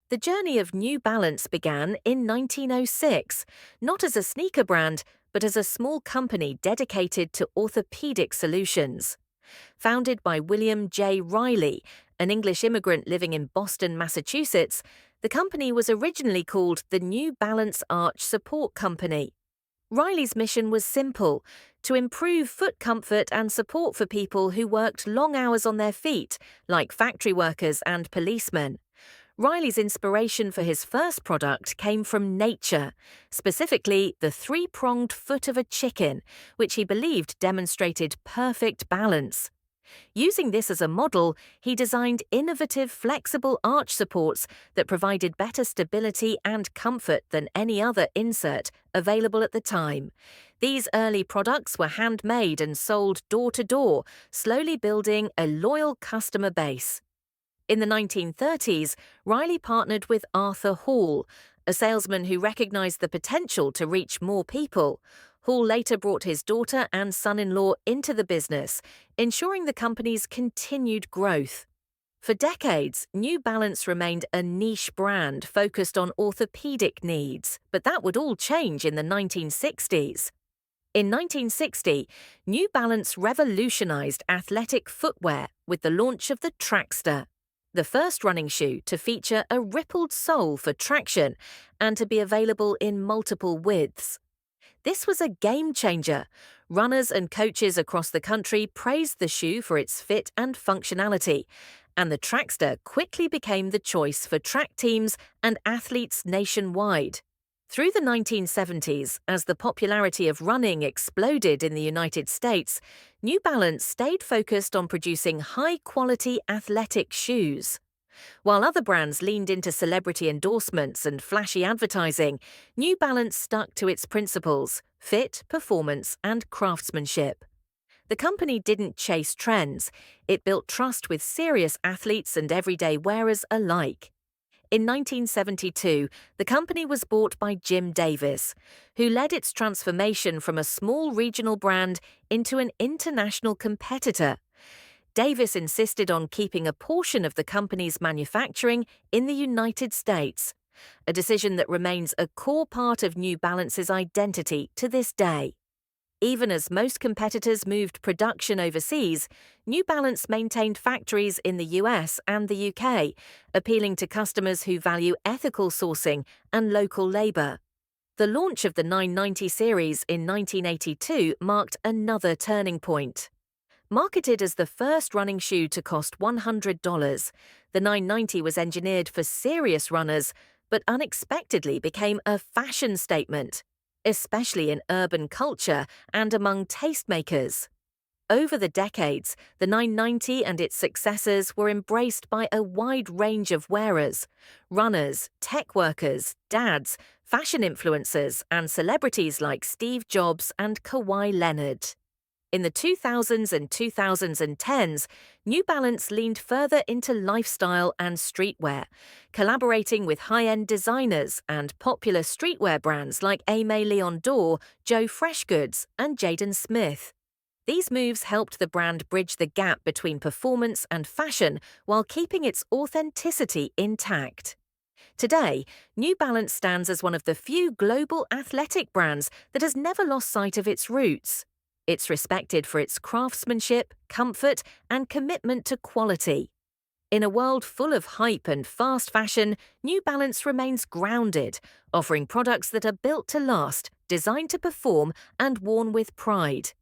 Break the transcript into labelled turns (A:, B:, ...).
A: The journey of New Balance began in 1906, not as a sneaker brand, but as a small company dedicated to orthopedic solutions. Founded by William J. Riley, an English immigrant living in Boston, Massachusetts, the company was originally called the New Balance Arch Support Company. Riley's mission was simple: to improve foot comfort and support for people who worked long hours on their feet, like factory workers and policemen. Riley's inspiration for his first product came from nature, specifically the three-pronged foot of a chicken, which he believed demonstrated perfect balance. Using this as a model, he designed innovative flexible arch supports that provided better stability and comfort than any other insert available at the time. These early products were handmade and sold door to door, slowly building a loyal customer base. In the 1930s, Riley partnered with Arthur Hall, a salesman who recognized the potential to reach more people. Hall later brought his daughter and son-in-law into the business, ensuring the company's continued growth. For decades, New Balance remained a niche brand focused on orthopedic needs, but that would all change in the 1960s. In 1960, New Balance revolutionized athletic footwear with the launch of the Trackster, the first running shoe to feature a rippled sole for traction and to be available in multiple widths. This was a game changer. Runners and coaches across the country praised the shoe for its fit and functionality, and the Trackster quickly became the choice for track teams and athletes nationwide. Through the 1970s, as the popularity of running exploded in the United States, New Balance stayed focused on producing high-quality athletic shoes. While other brands leaned into celebrity endorsements and flashy advertising, New Balance stuck to its principles: fit, performance, and craftsmanship. The company didn't chase trends. It built trust with serious athletes and everyday wearers alike. In 1972, the company was bought by Jim Davis, who led its transformation from a small regional brand into an international competitor. Davis insisted on keeping a portion of the company's manufacturing in the United States, a decision that remains a core part of New Balance's identity to this day. Even as most competitors moved production overseas, New Balance maintained factories in the US and the UK, appealing to customers who value ethical sourcing and local labor. The launch of the 990 series in 1982 marked another turning point. Marketed as the first running shoe to cost $100, the 990 was engineered for serious runners, but unexpectedly became a fashion statement, especially in urban culture and among tastemakers. Over the decades, the 990 and its successors were embraced by a wide range of wearers: runners, tech workers, dads, fashion influencers, and celebrities like Steve Jobs and Kawhi Leonard. In the 2000s and 2010s, New Balance leaned further into lifestyle and streetwear, collaborating with high-end designers and popular streetwear brands like Aimé Leon Dore, Joe Freshgoods, and Jaden Smith. These moves helped the brand bridge the gap between performance and fashion while keeping its authenticity intact. Today, New Balance stands as one of the few global athletic brands that has never lost sight of its roots. It's respected for its craftsmanship, comfort, and commitment to quality. In a world full of hype and fast fashion, New Balance remains grounded, offering products that are built to last, designed to perform, and worn with pride.